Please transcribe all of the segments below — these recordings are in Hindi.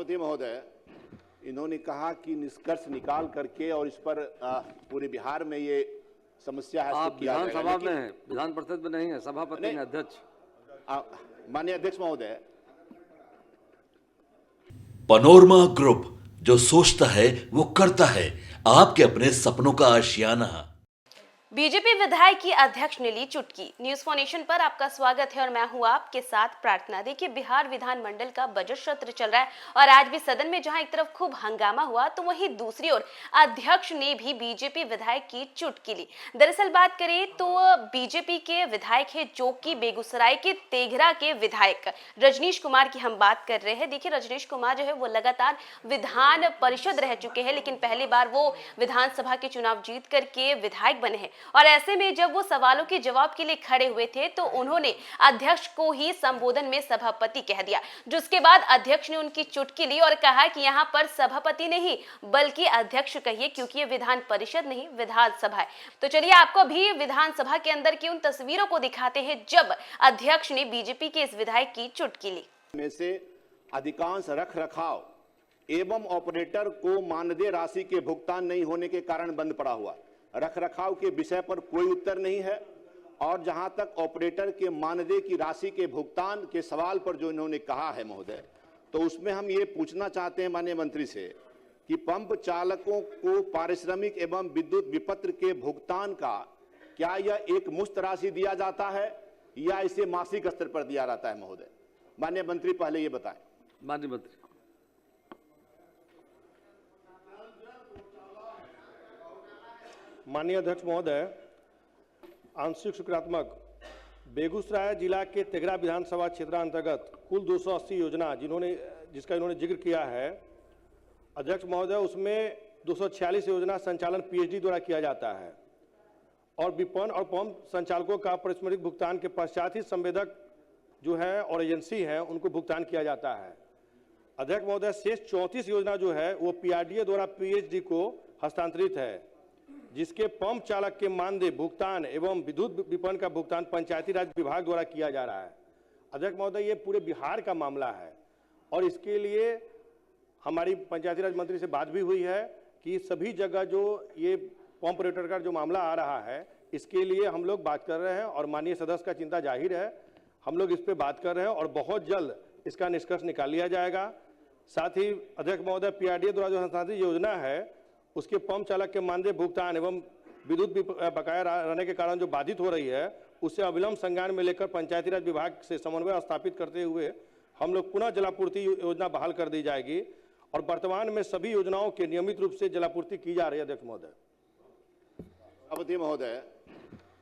सभापति महोदय, इन्होंने कहा कि निष्कर्ष निकाल करके और इस पर पूरे बिहार में ये समस्या है। आप विधानसभा में हैं, विधान परिषद में नहीं है, सभापति ने अध्यक्ष। माननीय अध्यक्ष महोदय, पनोरमा ग्रुप, जो सोचता है वो करता है, आपके अपने सपनों का आशियाना। बीजेपी विधायक की अध्यक्ष ने ली चुटकी। न्यूज फॉर नेशन पर आपका स्वागत है और मैं हूं आपके साथ प्रार्थना। देखिए, बिहार विधानमंडल का बजट सत्र चल रहा है और आज भी सदन में जहां एक तरफ खूब हंगामा हुआ तो वहीं दूसरी ओर अध्यक्ष ने भी बीजेपी विधायक की चुटकी ली। दरअसल बात करें तो बीजेपी के विधायक है जो कि बेगूसराय के तेघरा के विधायक रजनीश कुमार की हम बात कर रहे हैं। देखिए, रजनीश कुमार जो है वो लगातार विधान परिषद रह चुके हैं, लेकिन पहली बार वो विधानसभा के चुनाव जीत करके विधायक बने हैं और ऐसे में जब वो सवालों के जवाब के लिए खड़े हुए थे तो उन्होंने अध्यक्ष को ही संबोधन में सभापति कह दिया, जिसके बाद अध्यक्ष ने उनकी चुटकी ली और कहा कि यहाँ पर सभापति नहीं बल्कि अध्यक्ष कहिए, क्योंकि ये विधान परिषद नहीं विधानसभा है। तो चलिए आपको भी विधानसभा के अंदर की उन तस्वीरों को दिखाते हैं जब अध्यक्ष ने बीजेपी के इस विधायक की चुटकी ली। में से अधिकांश रख रखाव एवं ऑपरेटर को मानदेय राशि के भुगतान नहीं होने के कारण बंद पड़ा हुआ। रख रखाव के विषय पर कोई उत्तर नहीं है और जहां तक ऑपरेटर के मानदेय की राशि के भुगतान के सवाल पर जो इन्होंने कहा है महोदय, तो उसमें हम ये पूछना चाहते हैं माननीय मंत्री से कि पंप चालकों को पारिश्रमिक एवं विद्युत विपत्र के भुगतान का क्या यह एक मुश्त राशि दिया जाता है या इसे मासिक स्तर पर दिया जाता है महोदय? माननीय मंत्री पहले ये बताएं। माननीय मंत्री। माननीय अध्यक्ष महोदय, आंशिक सकारात्मक बेगूसराय जिला के तेघरा विधानसभा क्षेत्र अंतर्गत कुल 280 योजना जिसका इन्होंने जिक्र किया है अध्यक्ष महोदय, उसमें 246 योजना संचालन पीएचडी द्वारा किया जाता है और विपणन और पंप संचालकों का पारिश्रमिक भुगतान के पश्चात ही संवेदक जो है और एजेंसी है उनको भुगतान किया जाता है। अध्यक्ष महोदय, शेष 34 योजना जो है वो पीआरडीए द्वारा पीएचडी को हस्तांतरित है, जिसके पंप चालक के मानदेय भुगतान एवं विद्युत विपणन का भुगतान पंचायती राज विभाग द्वारा किया जा रहा है। अध्यक्ष महोदय, ये पूरे बिहार का मामला है और इसके लिए हमारी पंचायती राज मंत्री से बात भी हुई है कि सभी जगह जो ये पंप ऑपरेटर का जो मामला आ रहा है इसके लिए हम लोग बात कर रहे हैं और माननीय सदस्य का चिंता जाहिर है, हम लोग इस पर बात कर रहे हैं और बहुत जल्द इसका निष्कर्ष निकाल लिया जाएगा। साथ ही अध्यक्ष महोदय, पीआरडीए द्वारा जो हस्तांतरित योजना है उसके पंप चालक के मानदेय भुगतान एवं विद्युत बकाया रहने के कारण जो बाधित हो रही है उससे अविलंब संज्ञान में लेकर पंचायती राज विभाग से समन्वय स्थापित करते हुए हम लोग पुनः जलापूर्ति योजना बहाल कर दी जाएगी और वर्तमान में सभी योजनाओं के नियमित रूप से जलापूर्ति की जा रही है। अध्यक्ष महोदय। सभापति महोदय,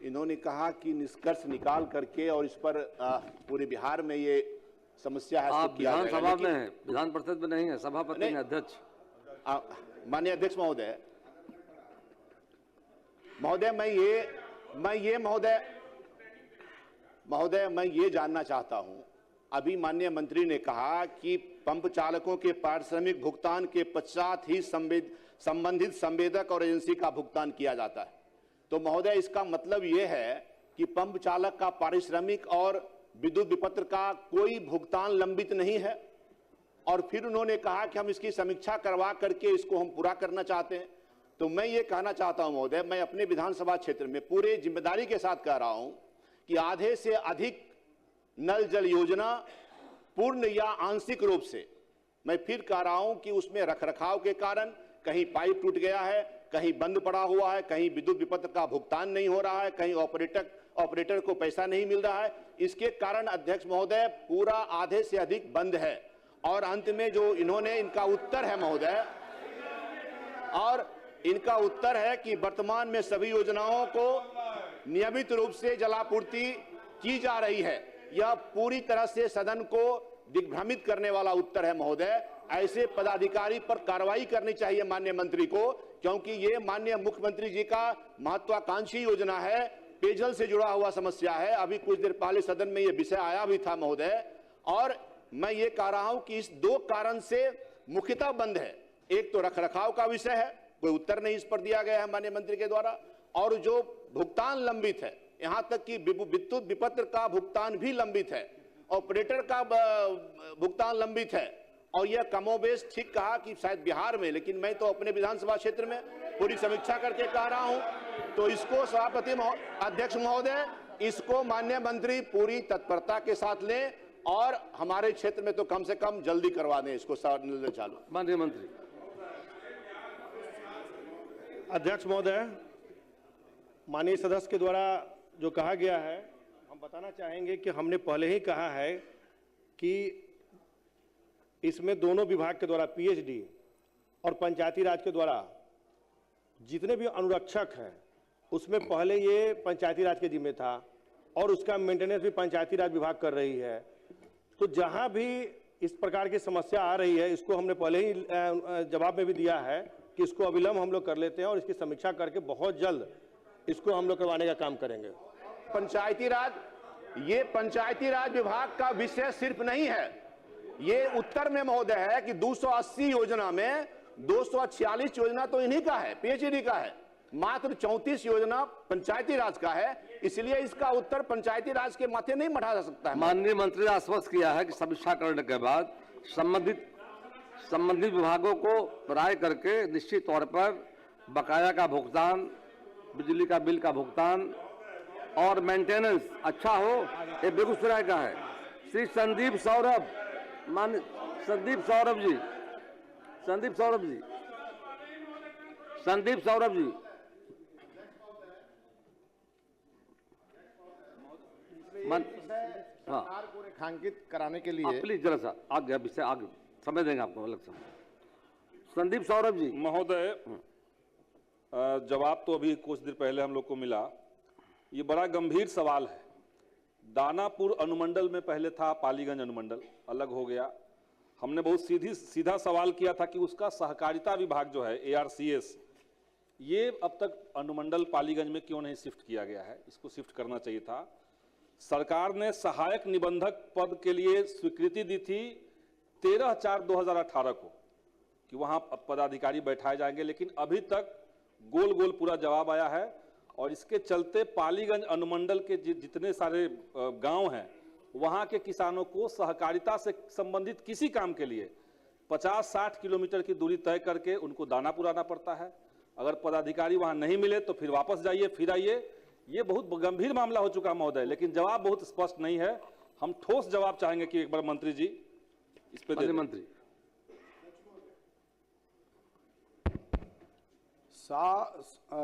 इन्होंने कहा कि निष्कर्ष निकाल करके और इस पर पूरे बिहार में ये समस्या है। आप विधानसभा में हैं, विधान परिषद में नहीं है, सभापति ने अध्यक्ष। माननीय अध्यक्ष महोदय, मैं ये जानना चाहता हूं, अभी माननीय मंत्री ने कहा कि पंप चालकों के पारिश्रमिक भुगतान के पश्चात ही संबंधित संवेदक और एजेंसी का भुगतान किया जाता है। तो महोदय, इसका मतलब ये है कि पंप चालक का पारिश्रमिक और विद्युत विपत्र का कोई भुगतान लंबित नहीं है और फिर उन्होंने कहा कि हम इसकी समीक्षा करवा करके इसको हम पूरा करना चाहते हैं। तो मैं ये कहना चाहता हूं महोदय, मैं अपने विधानसभा क्षेत्र में पूरे जिम्मेदारी के साथ कह रहा हूं कि आधे से अधिक नल जल योजना पूर्ण या आंशिक रूप से, मैं फिर कह रहा हूं कि उसमें रखरखाव के कारण कहीं पाइप टूट गया है, कहीं बंद पड़ा हुआ है, कहीं विद्युत विपत्र का भुगतान नहीं हो रहा है, कहीं ऑपरेटर को पैसा नहीं मिल रहा है। इसके कारण अध्यक्ष महोदय पूरा आधे से अधिक बंद है। और अंत में जो इन्होंने इनका उत्तर है महोदय, और इनका उत्तर है कि वर्तमान में सभी योजनाओं को नियमित रूप से जलापूर्ति की जा रही है। यह पूरी तरह से सदन को दिग्भ्रमित करने वाला उत्तर है महोदय। ऐसे पदाधिकारी पर कार्रवाई करनी चाहिए माननीय मंत्री को, क्योंकि ये माननीय मुख्यमंत्री जी का महत्वाकांक्षी योजना है, पेयजल से जुड़ा हुआ समस्या है। अभी कुछ देर पहले सदन में यह विषय आया भी था महोदय, और मैं ये कह रहा हूं कि इस दो कारण से मुख्यतः बंद है। एक तो रखरखाव का विषय है, कोई उत्तर नहीं इस पर दिया गया है माननीय मंत्री के द्वारा, और जो भुगतान लंबित है, यहां तक कि विद्युत विपत्र का भुगतान भी लंबित है, ऑपरेटर का भुगतान लंबित है, और यह कमोबेश ठीक कहा कि शायद बिहार में, लेकिन मैं तो अपने विधानसभा क्षेत्र में पूरी समीक्षा करके कह रहा हूं। तो इसको सभापति अध्यक्ष महोदय, इसको माननीय मंत्री पूरी तत्परता के साथ लें और हमारे क्षेत्र में तो कम से कम जल्दी करवा दें इसको चालू। माननीय मंत्री। अध्यक्ष महोदय, माननीय सदस्य के द्वारा जो कहा गया है, हम बताना चाहेंगे कि हमने पहले ही कहा है कि इसमें दोनों विभाग के द्वारा पीएचडी और पंचायती राज के द्वारा जितने भी अनुरक्षक हैं उसमें पहले ये पंचायती राज के जिम्मे था और उसका मेंटेनेंस भी पंचायती राज विभाग कर रही है। तो जहां भी इस प्रकार की समस्या आ रही है, इसको हमने पहले ही जवाब में भी दिया है कि इसको अविलंब हम लोग कर लेते हैं और इसकी समीक्षा करके बहुत जल्द इसको हम लोग करवाने का काम करेंगे। पंचायती राज, ये पंचायती राज विभाग का विषय सिर्फ नहीं है, ये उत्तर में महोदय है कि 280 योजना में 246 योजना तो इन्हीं का है, पीएचडी का है, मात्र 34 योजना पंचायती राज का है। इसलिए इसका उत्तर पंचायती राज के माथे नहीं मढ़ा जा सकता है। माननीय मंत्री ने आश्वस्त किया है कि समीक्षा करने के बाद संबंधित विभागों को राय करके निश्चित तौर पर बकाया का भुगतान, बिजली का बिल का भुगतान और मेंटेनेंस अच्छा हो। ये बेगूसराय का है। श्री संदीप सौरभ, मान संदीप सौरभ जी, संदीप सौरभ जी, संदीप सौरभ जी, सरकार को रेखांकित कराने के लिए प्लीज जरा सा आगे विषय आगे समय देंगे आपको अलग से। संदीप सौरभ जी। महोदय, जवाब तो अभी कुछ देर पहले हम लोग को मिला। ये बड़ा गंभीर सवाल है। दानापुर अनुमंडल में पहले था पालीगंज अनुमंडल, अलग हो गया। हमने बहुत सीधा सवाल किया था कि उसका सहकारिता विभाग जो है ARCS, ये अब तक अनुमंडल पालीगंज में क्यों नहीं शिफ्ट किया गया है, इसको शिफ्ट करना चाहिए था। सरकार ने सहायक निबंधक पद के लिए स्वीकृति दी थी 13/4/2018 को कि वहां पदाधिकारी बैठाए जाएंगे, लेकिन अभी तक गोल गोल पूरा जवाब आया है। और इसके चलते पालीगंज अनुमंडल के जितने सारे गांव हैं वहां के किसानों को सहकारिता से संबंधित किसी काम के लिए 50-60 किलोमीटर की दूरी तय करके उनको दानापुर आना पड़ता है। अगर पदाधिकारी वहां नहीं मिले तो फिर वापस जाइए, फिर आइए। ये बहुत गंभीर मामला हो चुका महोदय, लेकिन जवाब बहुत स्पष्ट नहीं है। हम ठोस जवाब चाहेंगे कि एक बार मंत्री जी इस पे दे। मंत्री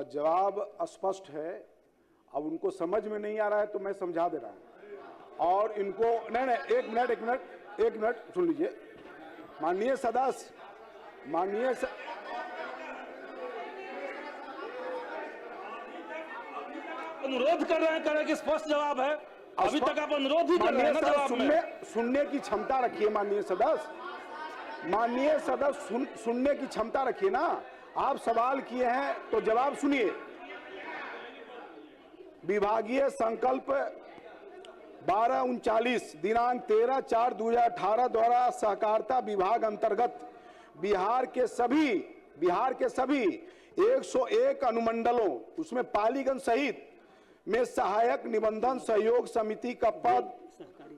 जवाब स्पष्ट है। अब उनको समझ में नहीं आ रहा है तो मैं समझा दे रहा हूं। और इनको नहीं, एक मिनट सुन लीजिए। माननीय सदस्य, अनुरोध कर रहे हैं कि स्पष्ट जवाब है। अभी तक आप अनुरोध ही कर रहे हैं ना जवाब में। सुनने की क्षमता रखिए माननीय सदस्य, सुनने की क्षमता रखिए ना। आप सवाल किए हैं तो जवाब सुनिए। विभागीय संकल्प 1239 दिनांक 13/4/2018 द्वारा सहकारिता विभाग अंतर्गत बिहार के सभी 101 अनुमंडलों, उसमें पालीगंज सहित में सहायक निबंधन सहयोग समिति का पद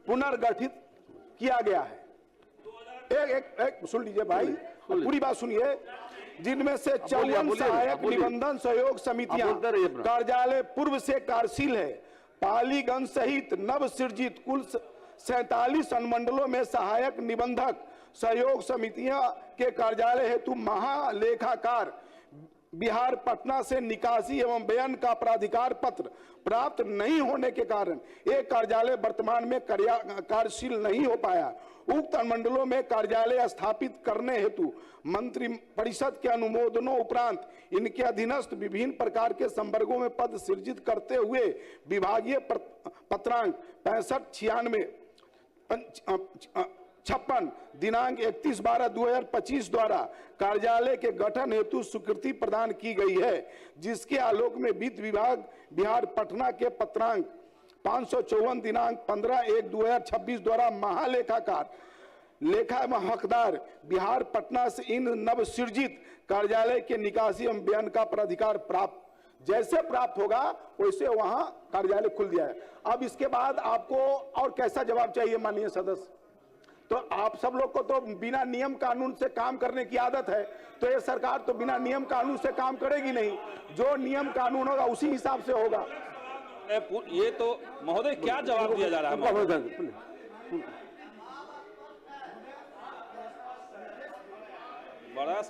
पुनर्गठित किया गया है। एक सुन लीजिए भाई, पूरी बात सुनिए। जिनमें से 54 सहायक निबंधन सहयोग समितियां कार्यालय पूर्व से कार्यशील है। पालीगंज सहित नव सृजित कुल 47 अनुमंडलों में सहायक निबंधक सहयोग समितियां के कार्यालय हेतु महालेखाकार बिहार पटना से निकासी एवं व्ययन का प्राधिकार पत्र प्राप्त नहीं होने के कारण एक कार्यालय वर्तमान में कार्यशील नहीं हो पाया। उक्त अनुमंडलों में कार्यालय स्थापित करने हेतु मंत्री परिषद के अनुमोदनों उपरांत इनके अधीनस्थ विभिन्न प्रकार के संवर्गों में पद सृजित करते हुए विभागीय पत्रांक 65-96 दिनांक 31/12/2025 द्वारा कार्यालय के गठन हेतु स्वीकृति प्रदान की गई है, जिसके आलोक में वित्त विभाग बिहार पटना के पत्रांक 554 दिनांक 15/1/2026 द्वारा महालेखाकार लेखा एवं हकदार बिहार पटना से इन नव सृजित कार्यालय के निकासी एवं व्ययन का प्राधिकार जैसे प्राप्त होगा वैसे वहां कार्यालय खुल दिया है। अब इसके बाद आपको और कैसा जवाब चाहिए माननीय सदस्य? तो आप सब लोग को तो बिना नियम कानून से काम करने की आदत है, तो ये सरकार तो बिना नियम कानून से काम करेगी नहीं। जो नियम कानून होगा उसी हिसाब से होगा। ये तो महोदय क्या जवाब दिया जा रहा है महोदय? बड़ा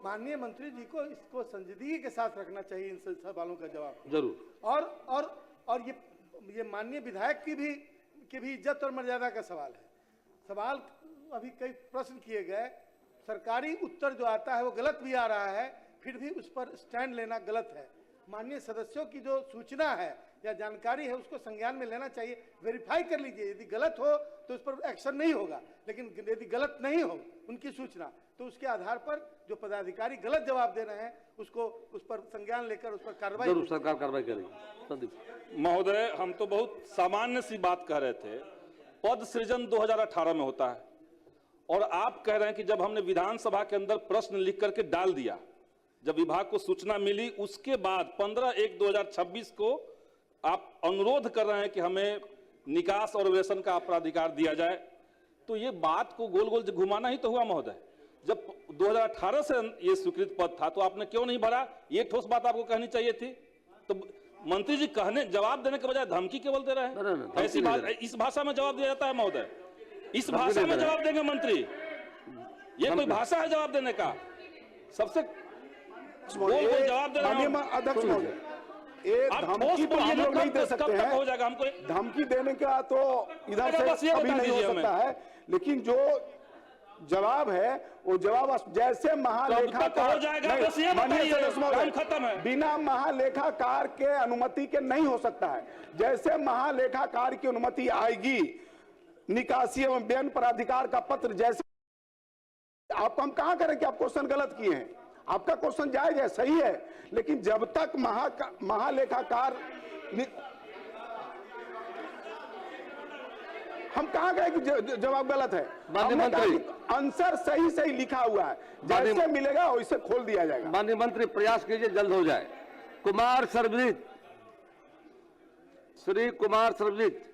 माननीय मंत्री जी को इसको संजीदगी के साथ रखना चाहिए, इन सब सवालों का जवाब जरूर। और ये माननीय विधायक की भी इज्जत और मर्यादा का सवाल है। सवाल अभी कई प्रश्न किए गए, सरकारी उत्तर जो आता है वो गलत भी आ रहा है, फिर भी उस पर स्टैंड लेना गलत है। माननीय सदस्यों की जो सूचना है या जानकारी है उसको संज्ञान में लेना चाहिए, वेरीफाई कर लीजिए। यदि गलत हो तो उस पर एक्शन नहीं होगा, लेकिन यदि गलत नहीं हो उनकी सूचना तो उसके आधार पर जो पदाधिकारी गलत जवाब दे रहे हैं उसको उस पर संज्ञान लेकर उस पर कार्रवाई, जरूर सरकार कार्रवाई करेगी। संदीप महोदय, हम तो बहुत सामान्य सी बात कह रहे थे। पद सृजन 2018 में होता है और आप कह रहे हैं कि जब हमने विधानसभा के अंदर प्रश्न लिख करके डाल दिया, जब विभाग को सूचना मिली उसके बाद 15/1/2026 को आप अनुरोध कर रहे हैं कि हमें निकास और वेतन का अपराधिकार दिया जाए, तो ये बात को गोल गोल घुमाना ही तो हुआ महोदय। जब 2018 से ये स्वीकृत पद था तो आपने क्यों नहीं भरा? ये ठोस बात आपको कहनी चाहिए थी। तो मंत्री जी जवाब देने के बजाय धमकी केवल दे रहे हैं। ऐसी बात इस भाषा में जवाब दिया जाता है महोदय? इस भाषा में जवाब देंगे मंत्री? ये कोई भाषा है जवाब देने का? सबसे जवाब दे रहे हैं अध्यक्ष महोदय, ये धमकी तो हम लोग नहीं दे सकते हैं। हो जाएगा हमको धमकी देने का तो इधर से कभी नहीं हो सकता है, लेकिन जो जवाब है वो जवाब जैसे महालेखाकार खत्म है, बिना महालेखाकार के अनुमति के नहीं हो सकता है। जैसे महालेखाकार की अनुमति आएगी, निकासी एवं व्ययन प्राधिकार का पत्र जैसे, आपको हम कहां करें कि आप क्वेश्चन गलत किए हैं? आपका क्वेश्चन जायज है, सही है, लेकिन जब तक महालेखाकार हम कहां गए कि जवाब गलत है? हमने कहा कि आंसर सही लिखा हुआ है, जैसे मिलेगा वैसे खोल दिया जाएगा। माननीय मंत्री प्रयास कीजिए जल्द हो जाए। कुमार सर्वजीत, श्री कुमार सर्वजीत।